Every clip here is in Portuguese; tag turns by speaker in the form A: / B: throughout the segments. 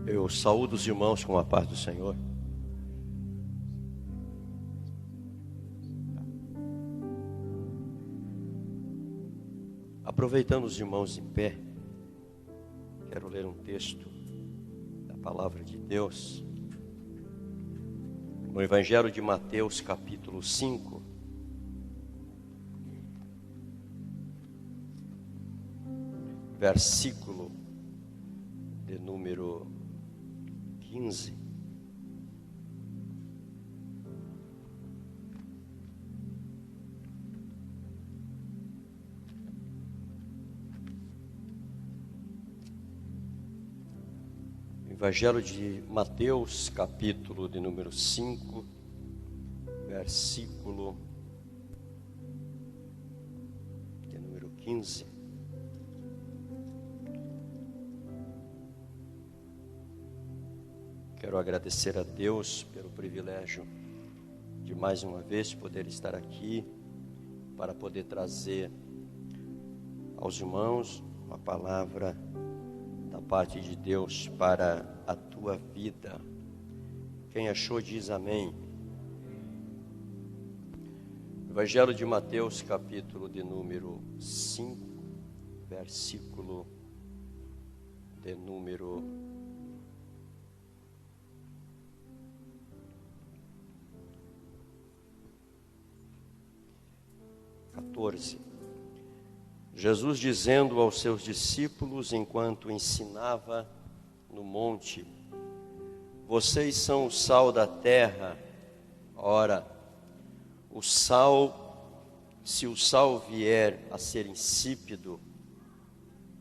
A: Eu saúdo os irmãos com a paz do Senhor. Aproveitando os irmãos em pé, quero ler um texto da palavra de Deus, no Evangelho de Mateus, capítulo 5, versículo de número 15. Evangelho de Mateus, capítulo de número 5, versículo de número 15. Quero agradecer a Deus pelo privilégio de mais uma vez poder estar aqui para poder trazer aos irmãos uma palavra da parte de Deus para a tua vida. Quem achou diz amém. Evangelho de Mateus, capítulo de número 5, versículo de número 14. Jesus dizendo aos seus discípulos, enquanto ensinava no monte: vocês são o sal da terra. Ora, o sal, se o sal vier a ser insípido,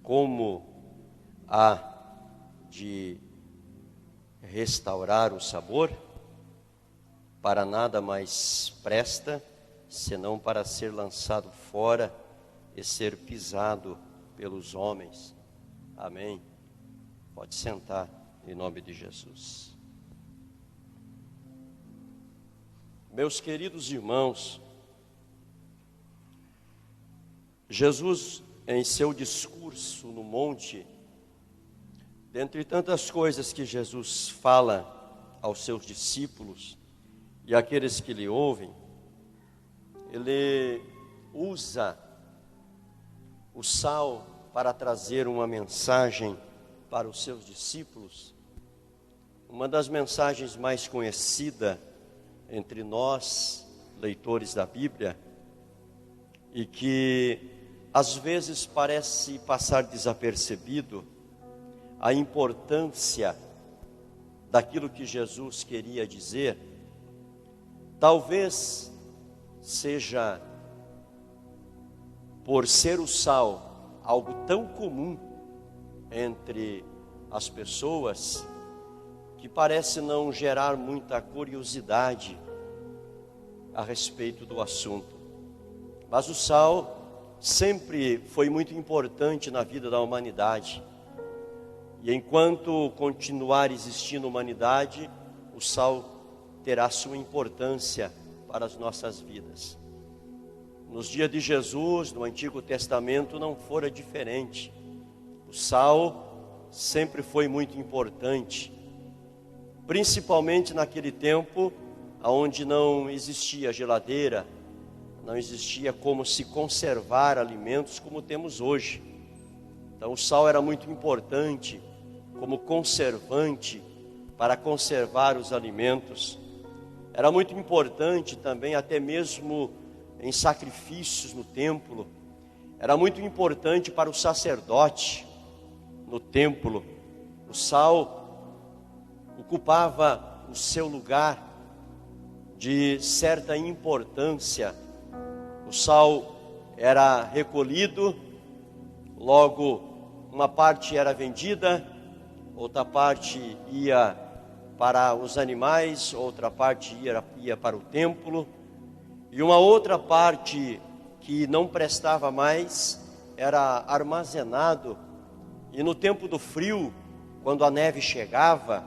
A: como há de restaurar o sabor? Para nada mais presta, senão para ser lançado fora e ser pisado pelos homens. Amém. Pode sentar em nome de Jesus. Meus queridos irmãos, Jesus, em seu discurso no monte, dentre tantas coisas que Jesus fala aos seus discípulos e àqueles que lhe ouvem, ele usa o sal para trazer uma mensagem para os seus discípulos, uma das mensagens mais conhecidas entre nós, leitores da Bíblia, e que às vezes parece passar desapercebido a importância daquilo que Jesus queria dizer. Talvez seja por ser o sal algo tão comum entre as pessoas, que parece não gerar muita curiosidade a respeito do assunto. Mas o sal sempre foi muito importante na vida da humanidade. E enquanto continuar existindo humanidade, o sal terá sua importância para as nossas vidas. Nos dias de Jesus, no Antigo Testamento, não fora diferente. O sal sempre foi muito importante, principalmente naquele tempo onde não existia geladeira, não existia como se conservar alimentos como temos hoje. Então o sal era muito importante como conservante para conservar os alimentos. Era muito importante também até mesmo em sacrifícios no templo. Era muito importante para o sacerdote no templo. O sal ocupava o seu lugar de certa importância. O sal era recolhido, logo uma parte era vendida, outra parte ia para os animais, outra parte ia para o templo, e uma outra parte que não prestava mais era armazenado. E no tempo do frio, quando a neve chegava,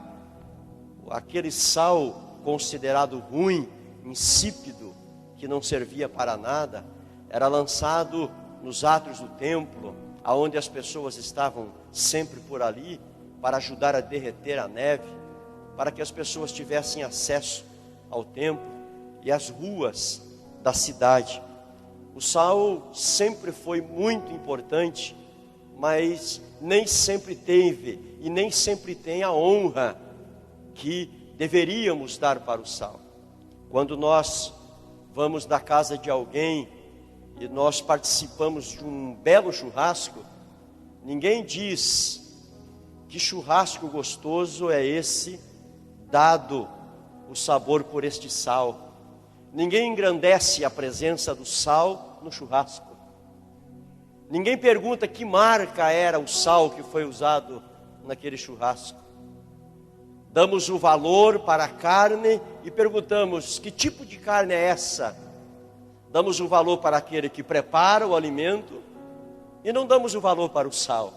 A: aquele sal considerado ruim, insípido, que não servia para nada, era lançado nos átrios do templo, aonde as pessoas estavam sempre por ali, para ajudar a derreter a neve, para que as pessoas tivessem acesso ao templo e às ruas da cidade. O sal sempre foi muito importante, mas nem sempre teve e nem sempre tem a honra que deveríamos dar para o sal. Quando nós vamos na casa de alguém e nós participamos de um belo churrasco, ninguém diz que churrasco gostoso é esse, dado o sabor por este sal. Ninguém engrandece a presença do sal no churrasco. Ninguém pergunta que marca era o sal que foi usado naquele churrasco. Damos o valor para a carne e perguntamos: que tipo de carne é essa? Damos o valor para aquele que prepara o alimento e não damos o valor para o sal.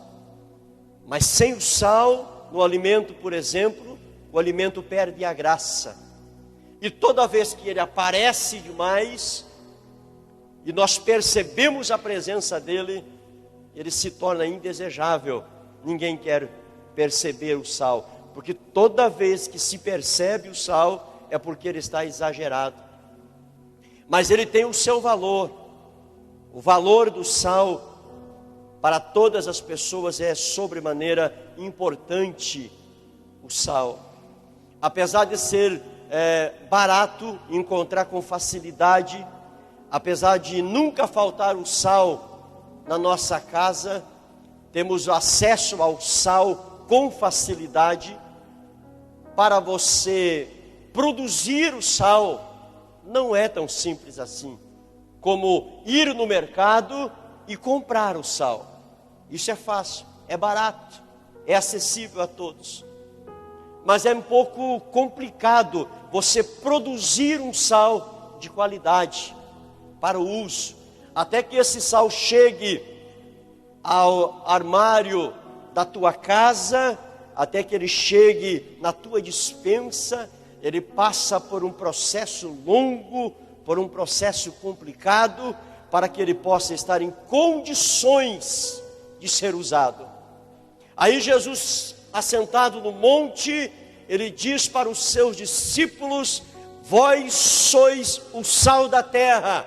A: Mas sem o sal no alimento, por exemplo, o alimento perde a graça. E toda vez que ele aparece demais e nós percebemos a presença dele, ele se torna indesejável. Ninguém quer perceber o sal, porque toda vez que se percebe o sal é porque ele está exagerado. Mas ele tem o seu valor. O valor do sal para todas as pessoas é sobremaneira importante. O sal, apesar de ser barato, encontrar com facilidade, apesar de nunca faltar o sal na nossa casa, temos acesso ao sal com facilidade. Para você produzir o sal não é tão simples assim como ir no mercado e comprar o sal. Isso é fácil, é barato, é acessível a todos. Mas é um pouco complicado você produzir um sal de qualidade para o uso, até que esse sal chegue ao armário da tua casa, até que ele chegue na tua despensa. Ele passa por um processo longo, por um processo complicado, para que ele possa estar em condições de ser usado. Aí Jesus, assentado no monte, ele diz para os seus discípulos: vós sois o sal da terra.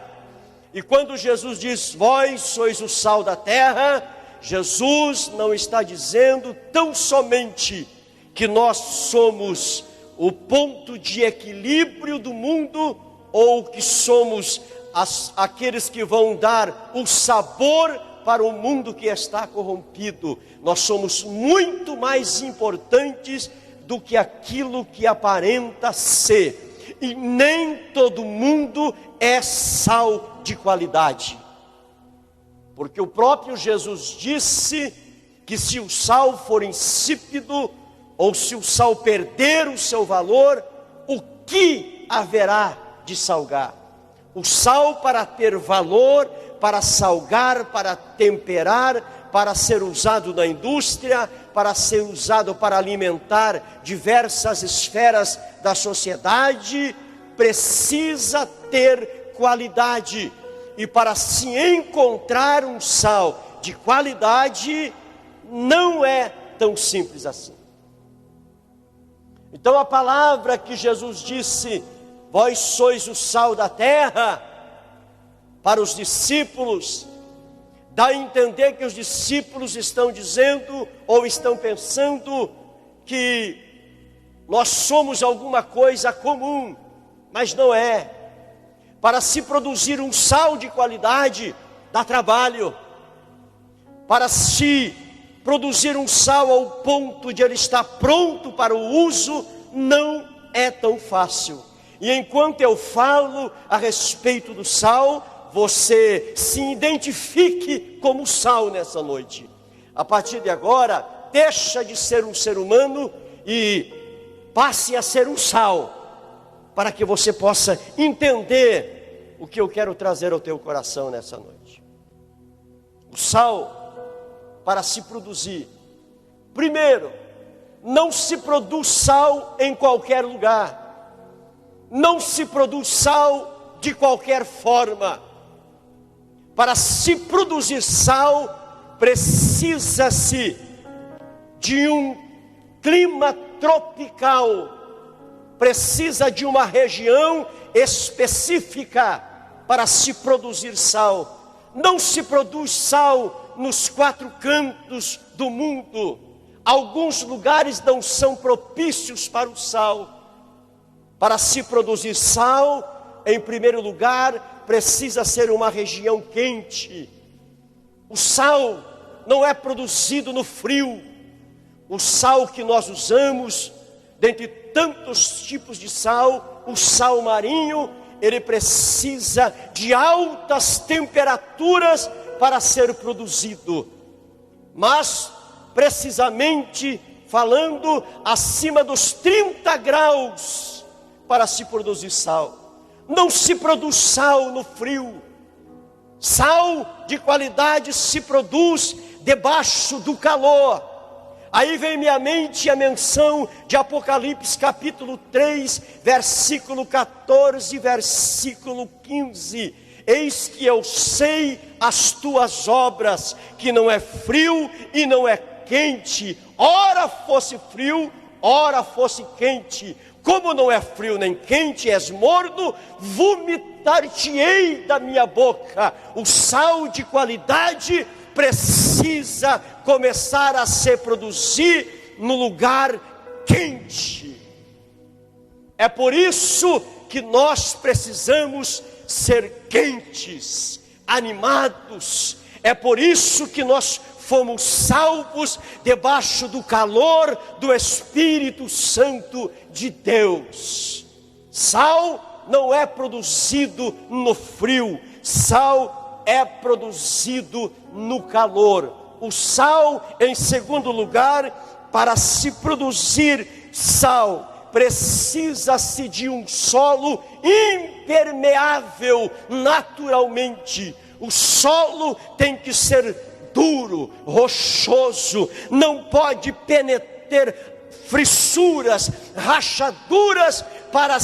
A: E quando Jesus diz vós sois o sal da terra, Jesus não está dizendo tão somente que nós somos o ponto de equilíbrio do mundo, ou que somos aqueles que vão dar o sabor para o mundo que está corrompido. Nós somos muito mais importantes do que aquilo que aparenta ser. E nem todo mundo é sal de qualidade. Porque o próprio Jesus disse que se o sal for insípido, ou se o sal perder o seu valor, o que haverá de salgar? O sal, para ter valor, para salgar, para temperar, para ser usado na indústria, para ser usado para alimentar diversas esferas da sociedade, precisa ter qualidade. E para se encontrar um sal de qualidade, não é tão simples assim. Então a palavra que Jesus disse, vós sois o sal da terra, para os discípulos, dá a entender que os discípulos estão dizendo, ou estão pensando, que nós somos alguma coisa comum, mas não é. Para se produzir um sal de qualidade, dá trabalho. Para se produzir um sal ao ponto de ele estar pronto para o uso, não é tão fácil. E enquanto eu falo a respeito do sal, você se identifique como sal nessa noite. A partir de agora, deixa de ser um ser humano e passe a ser um sal, para que você possa entender o que eu quero trazer ao teu coração nessa noite. O sal, para se produzir, primeiro, não se produz sal em qualquer lugar. Não se produz sal de qualquer forma. Para se produzir sal, precisa-se de um clima tropical precisa de uma região específica para se produzir sal. Não se produz sal nos 4 cantos do mundo. Alguns lugares não são propícios para o sal. Para se produzir sal, em primeiro lugar, precisa ser uma região quente. O sal não é produzido no frio. O sal que nós usamos, dentre tantos tipos de sal, o sal marinho, ele precisa de altas temperaturas para ser produzido. Mas, precisamente falando, acima dos 30 graus para se produzir sal. Não se produz sal no frio. Sal de qualidade se produz debaixo do calor. Aí vem à minha mente a menção de Apocalipse capítulo 3, versículo 14, versículo 15. Eis que eu sei as tuas obras, que não é frio e não é quente. Ora fosse frio, ora fosse quente. Como não é frio nem quente, és morno, vomitar-te-ei da minha boca. O sal de qualidade precisa começar a se produzir no lugar quente. É por isso que nós precisamos ser quentes, animados. É por isso que nós fomos salvos debaixo do calor do Espírito Santo de Deus. Sal não é produzido no frio, sal é produzido no calor. O sal, em segundo lugar, para se produzir sal, precisa-se de um solo impermeável naturalmente. O solo tem que ser duro, rochoso, não pode penetrar fissuras, rachaduras para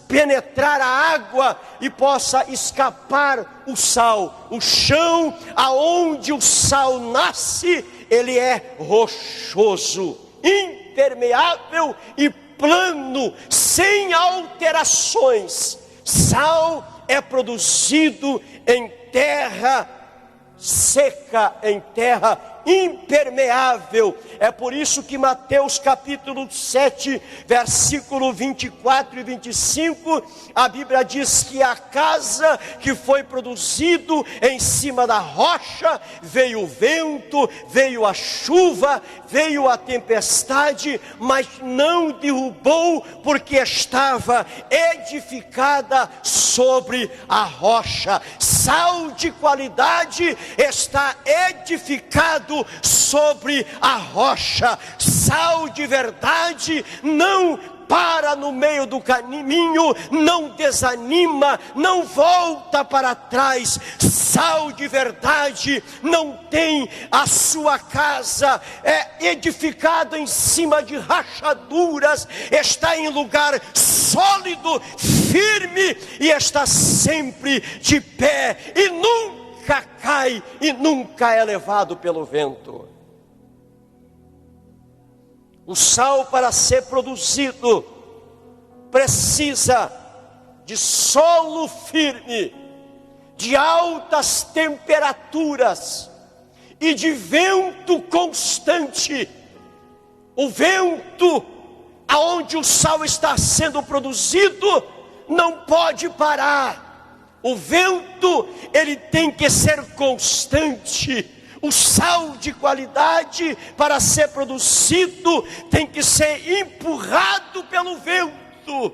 A: penetrar a água e possa escapar o sal. O chão aonde o sal nasce, ele é rochoso, impermeável e plano, sem alterações. Sal é produzido em terra seca, em terra impermeável. É por isso que Mateus capítulo 7, versículo 24 e 25, a Bíblia diz que a casa que foi produzido em cima da rocha, veio o vento, veio a chuva, veio a tempestade, mas não derrubou, porque estava edificada sobre a rocha. Sal de qualidade está edificado sobre a rocha. Sal de verdade não para no meio do caminho, não desanima, não volta para trás. Sal de verdade não tem a sua casa edificada em cima de rachaduras, está em lugar sólido, firme, e está sempre de pé, e nunca cai, e nunca é levado pelo vento. O sal, para ser produzido, precisa de solo firme, de altas temperaturas e de vento constante. O vento aonde o sal está sendo produzido não pode parar. O vento, ele tem que ser constante. O sal de qualidade, para ser produzido, tem que ser empurrado pelo vento.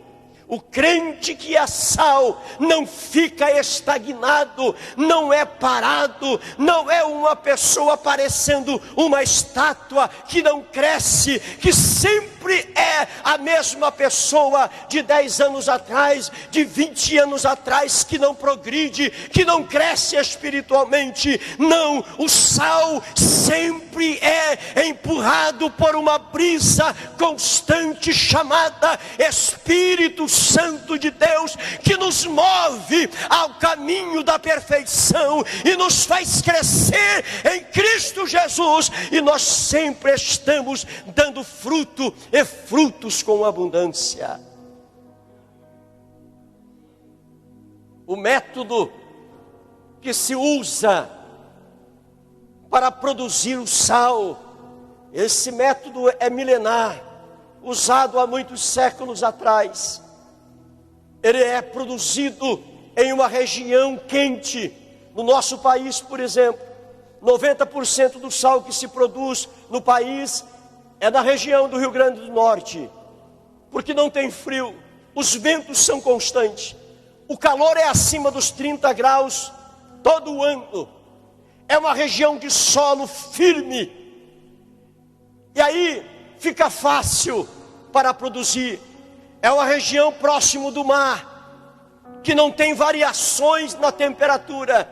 A: O crente que é sal não fica estagnado, não é parado, não é uma pessoa parecendo uma estátua que não cresce, que sempre é a mesma pessoa de 10 anos atrás, de 20 anos atrás, que não progride, que não cresce espiritualmente. Não, o sal sempre é empurrado por uma brisa constante chamada Espírito Santo Santo de Deus que nos move ao caminho da perfeição e nos faz crescer em Cristo Jesus, e nós sempre estamos dando fruto e frutos com abundância. O método que se usa para produzir o sal, esse método é milenar, usado há muitos séculos atrás. Ele é produzido em uma região quente. No nosso país, por exemplo, 90% do sal que se produz no país é na região do Rio Grande do Norte, porque não tem frio, os ventos são constantes, o calor é acima dos 30 graus todo o ano. É uma região de solo firme, e aí fica fácil para produzir. É uma região próximo do mar, que não tem variações na temperatura.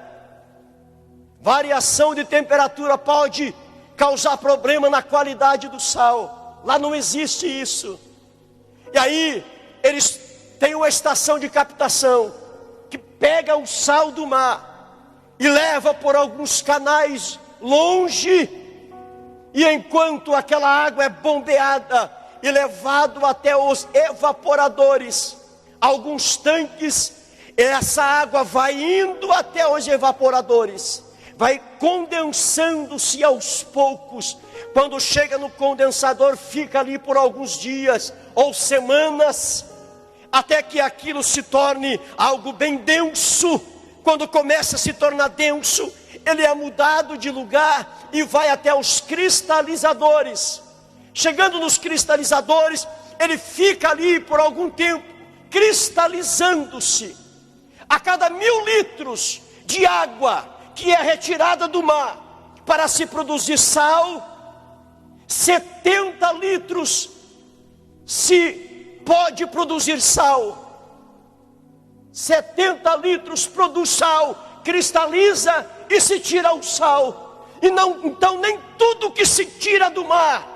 A: Variação de temperatura pode causar problema na qualidade do sal. Lá não existe isso. E aí eles têm uma estação de captação que pega o sal do mar e leva por alguns canais longe, e enquanto aquela água é bombeada e levado até os evaporadores, alguns tanques, essa água vai indo até os evaporadores, vai condensando-se aos poucos. Quando chega no condensador, fica ali por alguns dias ou semanas, até que aquilo se torne algo bem denso. Quando começa a se tornar denso, ele é mudado de lugar e vai até os cristalizadores. Chegando nos cristalizadores, ele fica ali por algum tempo, cristalizando-se. A cada 1000 litros de água que é retirada do mar para se produzir sal, 70 litros se pode produzir sal. 70 litros produz sal, cristaliza e se tira o sal. Então nem tudo que se tira do mar,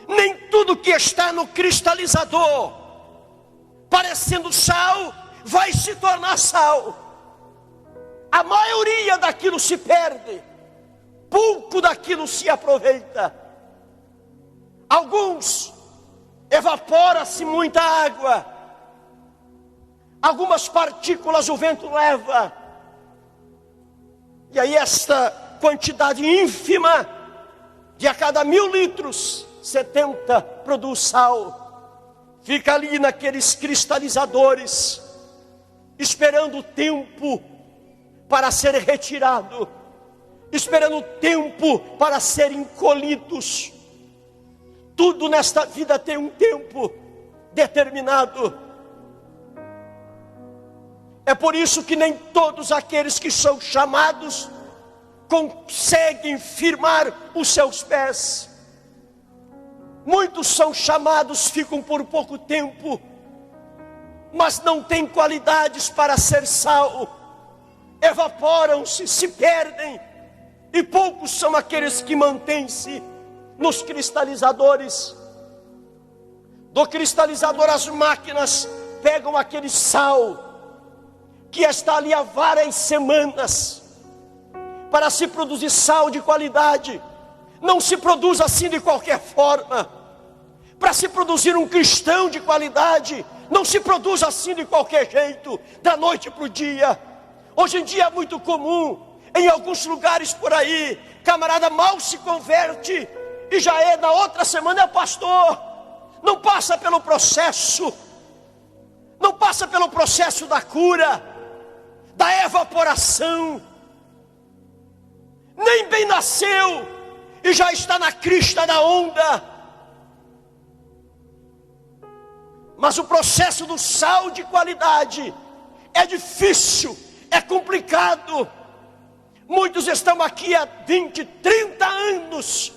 A: nem tudo que está no cristalizador, parecendo sal, vai se tornar sal. A maioria daquilo se perde, pouco daquilo se aproveita. Alguns, evapora-se muita água, algumas partículas o vento leva, e aí esta quantidade ínfima, de a cada 1000 litros, 70 produz sal, fica ali naqueles cristalizadores, esperando o tempo para ser retirado, esperando o tempo para serem colhidos. Tudo nesta vida tem um tempo determinado. É por isso que nem todos aqueles que são chamados conseguem firmar os seus pés. Muitos são chamados, ficam por pouco tempo, mas não têm qualidades para ser sal, evaporam-se, se perdem, e poucos são aqueles que mantêm-se nos cristalizadores. Do cristalizador, as máquinas pegam aquele sal que está ali há várias semanas, para se produzir sal de qualidade. Não se produz assim de qualquer forma. Para se produzir um cristão de qualidade, não se produz assim de qualquer jeito, da noite para o dia. Hoje em dia é muito comum, em alguns lugares por aí, camarada mal se converte e já é, na outra semana é pastor. Não passa pelo processo, não passa pelo processo da cura, da evaporação. Nem bem nasceu e já está na crista da onda. Mas o processo do sal de qualidade é difícil, é complicado. Muitos estão aqui há 20, 30 anos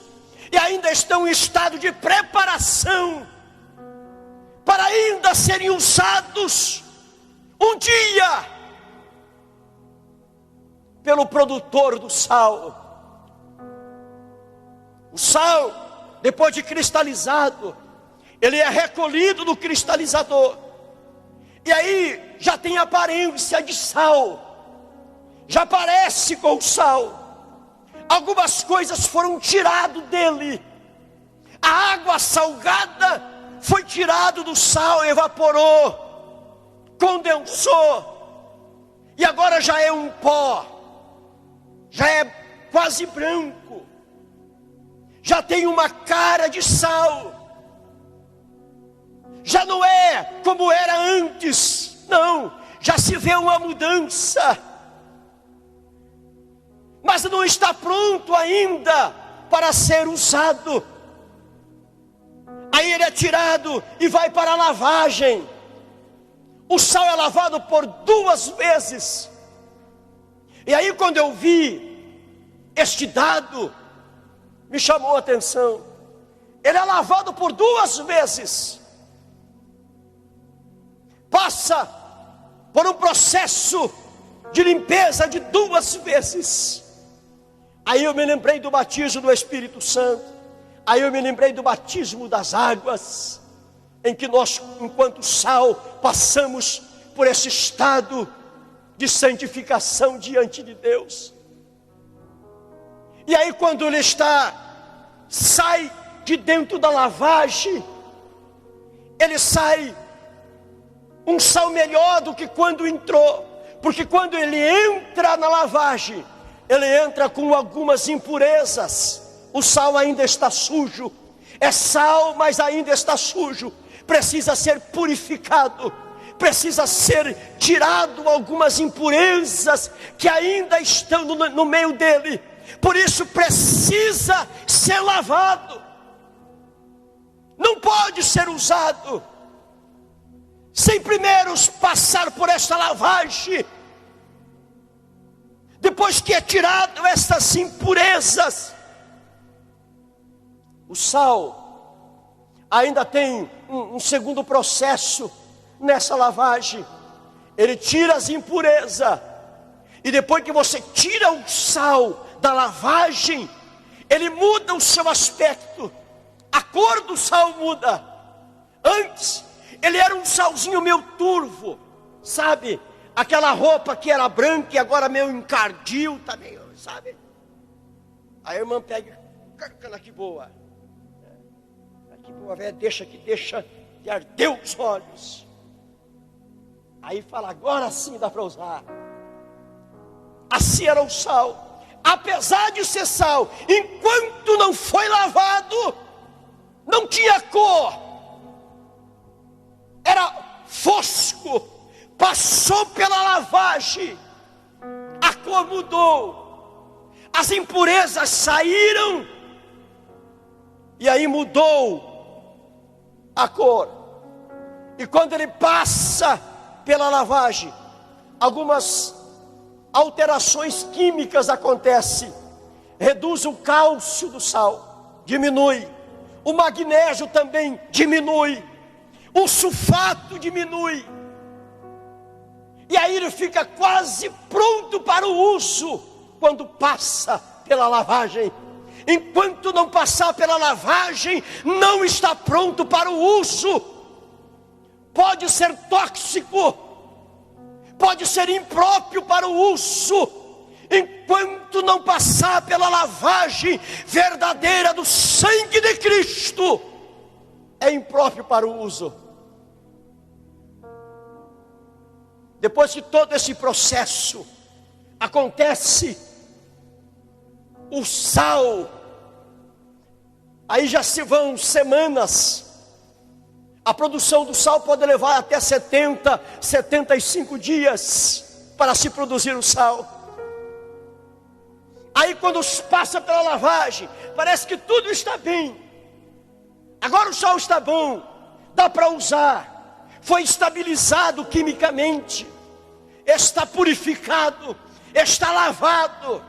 A: e ainda estão em estado de preparação para ainda serem usados um dia pelo produtor do sal. O sal, depois de cristalizado, ele é recolhido do cristalizador E aí já tem aparência de sal, já parece com o sal. Algumas coisas foram tiradas dele. A água salgada foi tirada do sal, evaporou, condensou, e agora já é um pó, já é quase branco, já tem uma cara de sal. Já não é como era antes, não, já se vê uma mudança, mas não está pronto ainda para ser usado. Aí ele é tirado e vai para a lavagem. O sal é lavado por 2 vezes. E aí quando eu vi este dado, me chamou a atenção. Ele é lavado por 2 vezes. Passa por um processo de limpeza de 2 vezes. Aí eu me lembrei do batismo do Espírito Santo. Aí eu me lembrei do batismo das águas, em que nós, enquanto sal, passamos por esse estado de santificação diante de Deus. E aí quando ele sai de dentro da lavagem, ele sai um sal melhor do que quando entrou. Porque quando ele entra na lavagem, ele entra com algumas impurezas. O sal ainda está sujo, é sal, mas ainda está sujo, precisa ser purificado, precisa ser tirado algumas impurezas que ainda estão no meio dele, por isso precisa ser lavado, não pode ser usado, sem primeiro passar por esta lavagem. Depois que é tirado essas impurezas, o sal ainda tem um segundo processo nessa lavagem. Ele tira as impurezas. E depois que você tira o sal da lavagem, ele muda o seu aspecto. A cor do sal muda. Antes, ele era um salzinho meio turvo, sabe? Aquela roupa que era branca e agora meio encardiu, tá meio, sabe? A irmã pega, cana que boa. Que boa, velha, deixa de arder os olhos. Aí fala, agora sim dá para usar. Assim era o sal. Apesar de ser sal, enquanto não foi lavado, não tinha cor. Era fosco. Passou pela lavagem, a cor mudou. As impurezas saíram. E aí mudou a cor. E quando ele passa pela lavagem, algumas alterações químicas acontecem. Reduz o cálcio do sal, diminui. O magnésio também diminui. O sulfato diminui. E aí ele fica quase pronto para o uso quando passa pela lavagem. Enquanto não passar pela lavagem, não está pronto para o uso. Pode ser tóxico, pode ser impróprio para o uso. Enquanto não passar pela lavagem verdadeira do sangue de Cristo, é impróprio para o uso. Depois que todo esse processo acontece, o sal, aí já se vão semanas. A produção do sal pode levar até 70, 75 dias para se produzir o sal. Aí quando passa pela lavagem, parece que tudo está bem. Agora o sal está bom, dá para usar. Foi estabilizado quimicamente, está purificado, está lavado.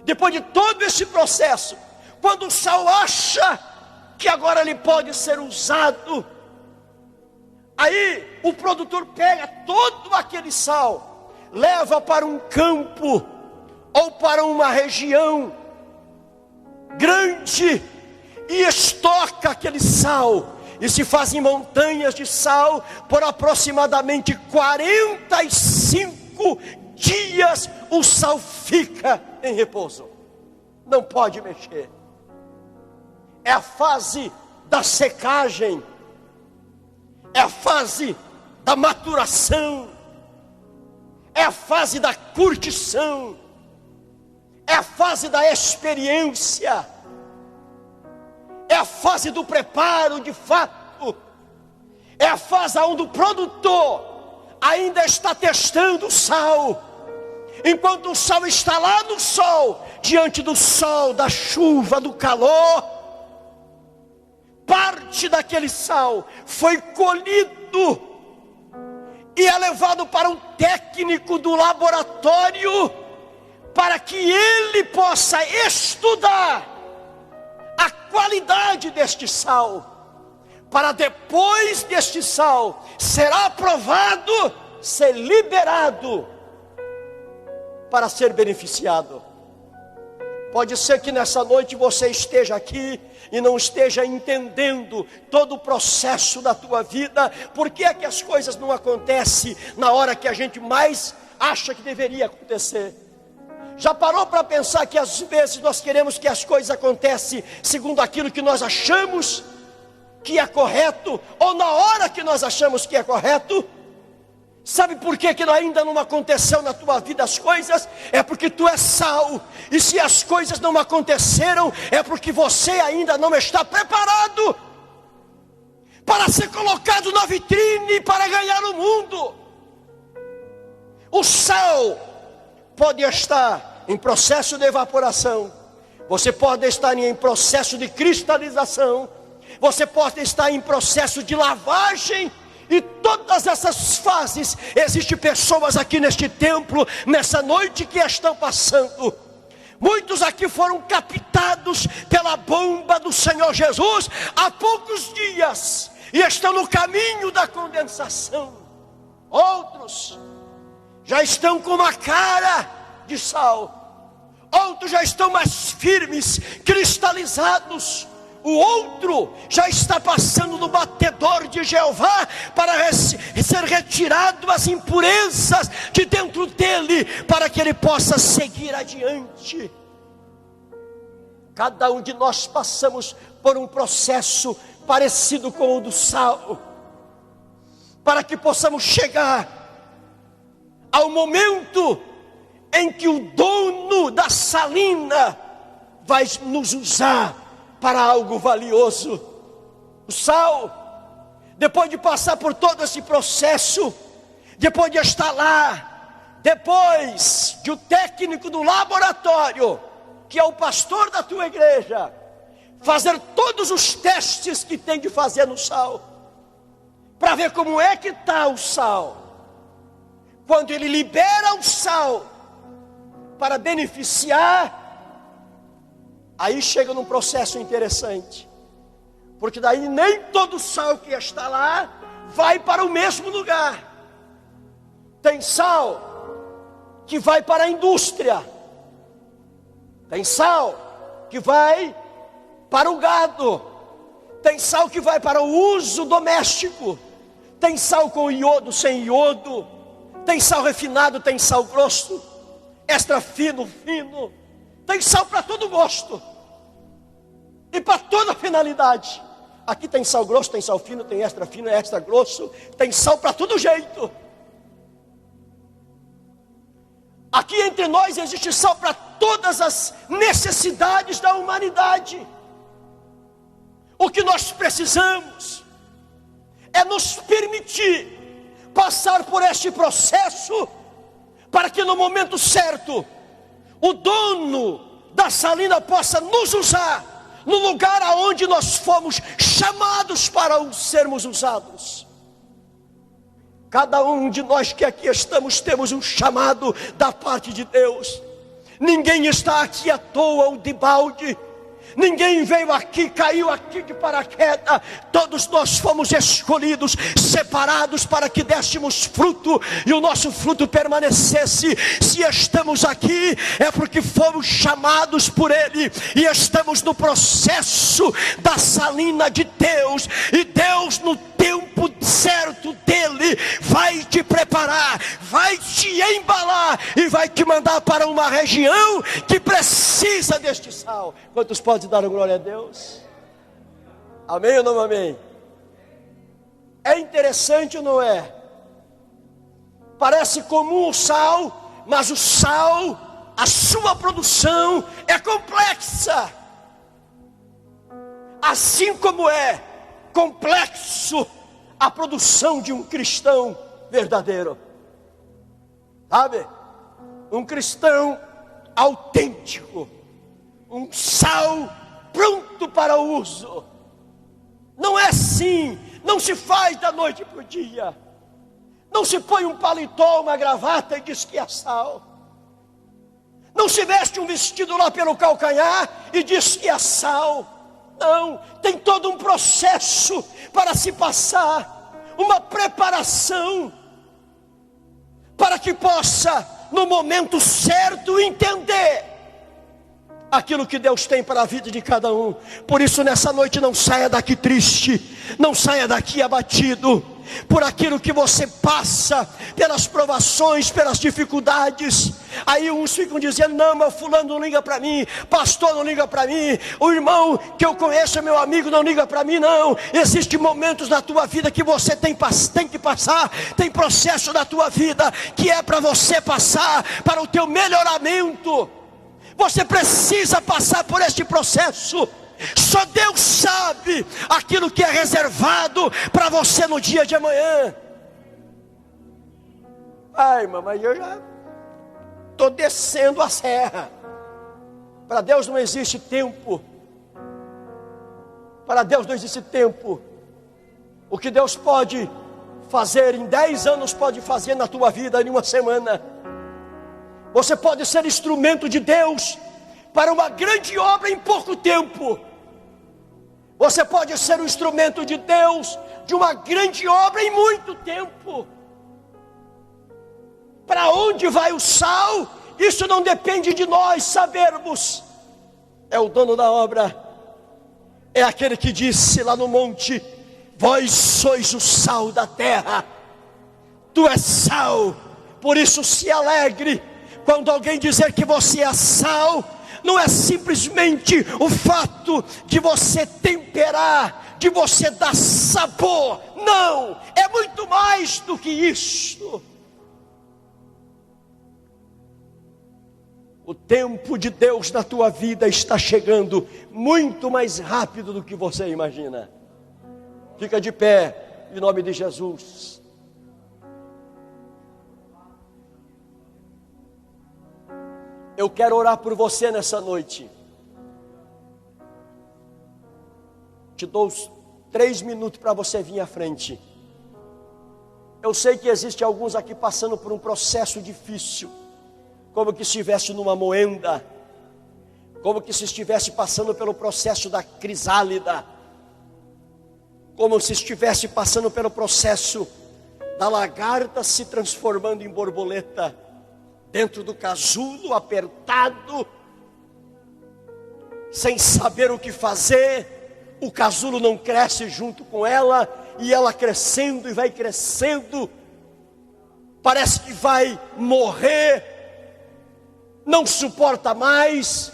A: Depois de todo esse processo, quando o sal acha que agora ele pode ser usado, aí o produtor pega todo aquele sal, leva para um campo ou para uma região grande e estoca aquele sal. e se fazem montanhas de sal por aproximadamente 45 dias. O sal fica em repouso, não pode mexer. É a fase da secagem, é a fase da maturação, é a fase da curtição, é a fase da experiência, é a fase do preparo de fato, é a fase onde o produtor ainda está testando o sal, enquanto o sal está lá no sol, diante do sol, da chuva, do calor. Parte daquele sal foi colhido e é levado para um técnico do laboratório, para que ele possa estudar a qualidade deste sal, para depois deste sal ser aprovado, ser liberado para ser beneficiado. Pode ser que nessa noite você esteja aqui e não esteja entendendo todo o processo da tua vida. Por que é que as coisas não acontecem na hora que a gente mais acha que deveria acontecer? Já parou para pensar que às vezes nós queremos que as coisas aconteçam segundo aquilo que nós achamos que é correto, ou na hora que nós achamos que é correto? Sabe por que ainda não aconteceu na tua vida as coisas? É porque tu és sal. E se as coisas não aconteceram, é porque você ainda não está preparado para ser colocado na vitrine, para ganhar o mundo. O sal pode estar em processo de evaporação, você pode estar em processo de cristalização, você pode estar em processo de lavagem. E todas essas fases, existem pessoas aqui neste templo, nessa noite, que estão passando. Muitos aqui foram captados pela bomba do Senhor Jesus há poucos dias, e estão no caminho da condensação. Outros já estão com uma cara de sal, outros já estão mais firmes, cristalizados. O outro já está passando no batedor de Jeová para ser retirado as impurezas de dentro dele, para que ele possa seguir adiante. Cada um de nós passamos por um processo parecido com o do sal, para que possamos chegar ao momento em que o dono da salina vai nos usar para algo valioso. O sal, depois de passar por todo esse processo, depois de estar lá, depois de o técnico do laboratório, que é o pastor da tua igreja, fazer todos os testes que tem de fazer no sal, para ver como é que está o sal. Quando ele libera o sal para beneficiar, aí chega num processo interessante, porque daí nem todo sal que está lá vai para o mesmo lugar. Tem sal que vai para a indústria, tem sal que vai para o gado, tem sal que vai para o uso doméstico, tem sal com iodo, sem iodo, tem sal refinado, tem sal grosso, extra fino, fino, tem sal para todo gosto e para toda finalidade. Aqui tem sal grosso, tem sal fino, tem extra fino, extra grosso, tem sal para todo jeito. Aqui entre nós existe sal para todas as necessidades da humanidade. O que nós precisamos é nos permitir passar por este processo, para que no momento certo o dono da salina possa nos usar no lugar aonde nós fomos chamados para sermos usados. Cada um de nós que aqui estamos temos um chamado da parte de Deus. Ninguém está aqui à toa ou de balde. Ninguém veio aqui, caiu aqui de paraquedas. Todos nós fomos escolhidos, separados para que dessemos fruto e o nosso fruto permanecesse. Se estamos aqui é porque fomos chamados por Ele e estamos no processo da salina de Deus. E Deus, no tempo certo dele, vai te preparar, vai te embalar e vai te mandar para uma região que precisa deste sal. Quantos podem dar glória a Deus? Amém ou não amém? É interessante ou não é? Parece comum o sal, mas o sal, a sua produção é complexa. Assim como é complexo a produção de um cristão verdadeiro. Sabe? Um cristão autêntico, um sal pronto para o uso. Não é assim, não se faz da noite para o dia. Não se põe um paletó, uma gravata e diz que é sal. Não se veste um vestido lá pelo calcanhar e diz que é sal. Não, tem todo um processo para se passar, uma preparação, para que possa, no momento certo, entender aquilo que Deus tem para a vida de cada um. Por isso, nessa noite, não saia daqui triste, não saia daqui abatido, por aquilo que você passa, pelas provações, pelas dificuldades. Aí uns ficam dizendo: não, meu fulano não liga para mim, pastor não liga para mim, o irmão que eu conheço, meu amigo, não liga para mim. Não, existem momentos na tua vida que você tem que passar, tem processo na tua vida que é para você passar, para o teu melhoramento. Você precisa passar por este processo. Só Deus sabe aquilo que é reservado para você no dia de amanhã. Ai, mamãe, eu já estou descendo a serra. Para Deus não existe tempo. Para Deus não existe tempo. O que Deus pode fazer em 10 anos, pode fazer na tua vida em uma semana. Você pode ser instrumento de Deus para uma grande obra em pouco tempo. Você pode ser um instrumento de Deus de uma grande obra em muito tempo. Para onde vai o sal? Isso não depende de nós sabermos. É o dono da obra. É aquele que disse lá no monte: vós sois o sal da terra. Tu és sal, por isso se alegre quando alguém dizer que você é sal. Não é simplesmente o fato de você temperar, de você dar sabor. Não, é muito mais do que isto. O tempo de Deus na tua vida está chegando muito mais rápido do que você imagina. Fica de pé, em nome de Jesus. Eu quero orar por você nessa noite. Te dou 3 minutos para você vir à frente. Eu sei que existe alguns aqui passando por um processo difícil, como que estivesse numa moenda, como que se estivesse passando pelo processo da crisálida, como se estivesse passando pelo processo da lagarta se transformando em borboleta, dentro do casulo, apertado, sem saber o que fazer. O casulo não cresce junto com ela, e ela crescendo e vai crescendo, parece que vai morrer, não suporta mais,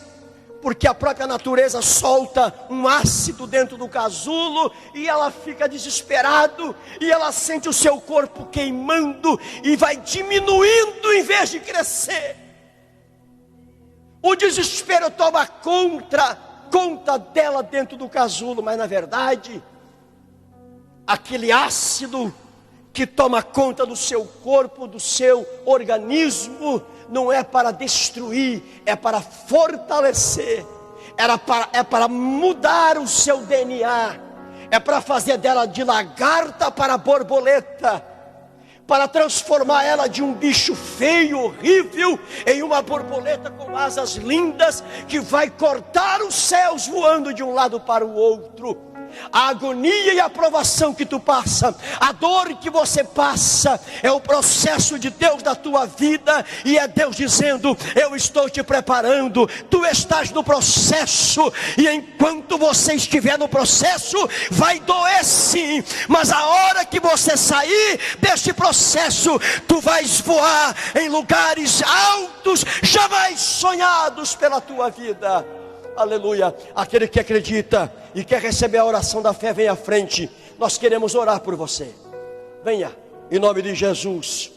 A: porque a própria natureza solta um ácido dentro do casulo, e ela fica desesperada, e ela sente o seu corpo queimando, e vai diminuindo em vez de crescer. O desespero toma conta dela dentro do casulo, mas na verdade, aquele ácido que toma conta do seu corpo, do seu organismo, não é para destruir, é para fortalecer, é para mudar o seu DNA, é para fazer dela de lagarta para borboleta, para transformar ela de um bicho feio, horrível, em uma borboleta com asas lindas, que vai cortar os céus voando de um lado para o outro. A agonia e a provação que tu passa, a dor que você passa, é o processo de Deus na tua vida, e é Deus dizendo: eu estou te preparando, tu estás no processo, e enquanto você estiver no processo, vai doer sim, mas a hora que você sair deste processo, tu vais voar em lugares altos, jamais sonhados pela tua vida. Aleluia. Aquele que acredita e quer receber a oração da fé, vem à frente. Nós queremos orar por você. Venha, em nome de Jesus.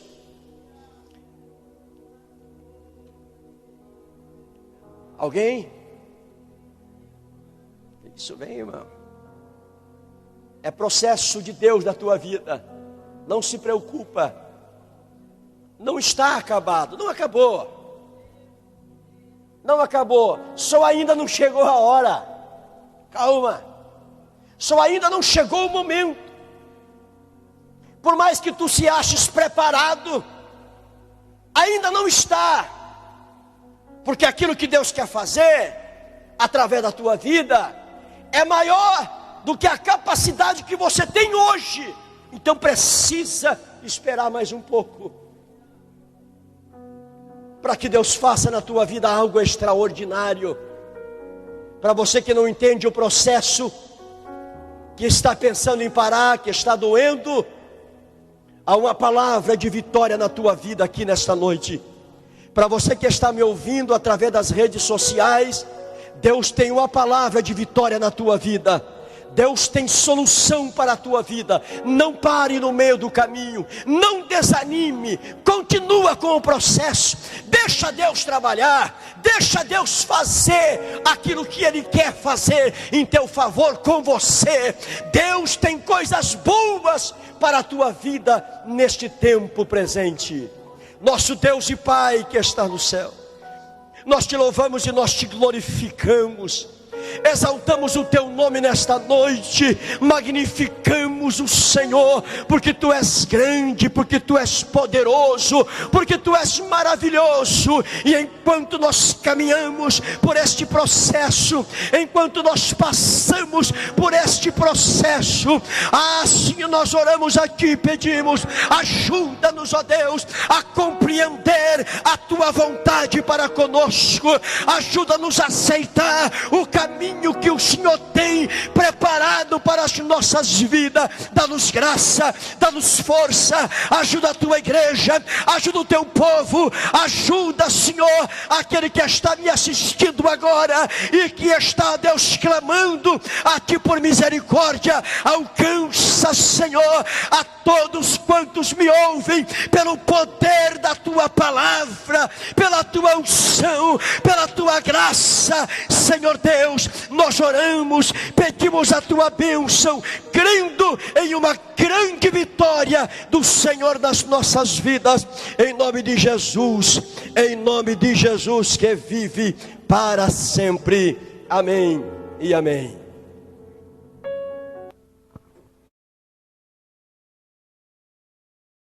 A: Alguém? Isso, vem, irmão. É processo de Deus na tua vida. Não se preocupa. Não está acabado. Não acabou. Não acabou, só ainda não chegou a hora. Calma, só ainda não chegou o momento. Por mais que tu se aches preparado, ainda não está. Porque aquilo que Deus quer fazer através da tua vida é maior do que a capacidade que você tem hoje. Então precisa esperar mais um pouco, para que Deus faça na tua vida algo extraordinário. Para você que não entende o processo, que está pensando em parar, que está doendo, há uma palavra de vitória na tua vida aqui nesta noite. Para você que está me ouvindo através das redes sociais, Deus tem uma palavra de vitória na tua vida. Deus tem solução para a tua vida. Não pare no meio do caminho, não desanime, continua com o processo, deixa Deus trabalhar, deixa Deus fazer aquilo que Ele quer fazer em teu favor com você. Deus tem coisas boas para a tua vida neste tempo presente. Nosso Deus e Pai que está no céu, nós te louvamos e nós te glorificamos. Exaltamos o teu nome nesta noite, magnificamos o Senhor, porque tu és grande, porque tu és poderoso, porque tu és maravilhoso. E enquanto nós caminhamos por este processo, enquanto nós passamos por este processo, assim nós oramos aqui e pedimos: ajuda-nos, ó Deus, a compreender a tua vontade para conosco, ajuda-nos a aceitar o caminho que o Senhor tem preparado para as nossas vidas. Dá-nos graça, dá-nos força, ajuda a tua igreja, ajuda o teu povo, ajuda, Senhor, aquele que está me assistindo agora e que está, Deus, clamando a ti por misericórdia. Alcança, Senhor, a todos quantos me ouvem, pelo poder da tua palavra, pela tua unção, pela tua graça, Senhor Deus. Nós oramos, pedimos a tua bênção, crendo em uma grande vitória do Senhor nas nossas vidas, em nome de Jesus que vive para sempre. Amém e amém.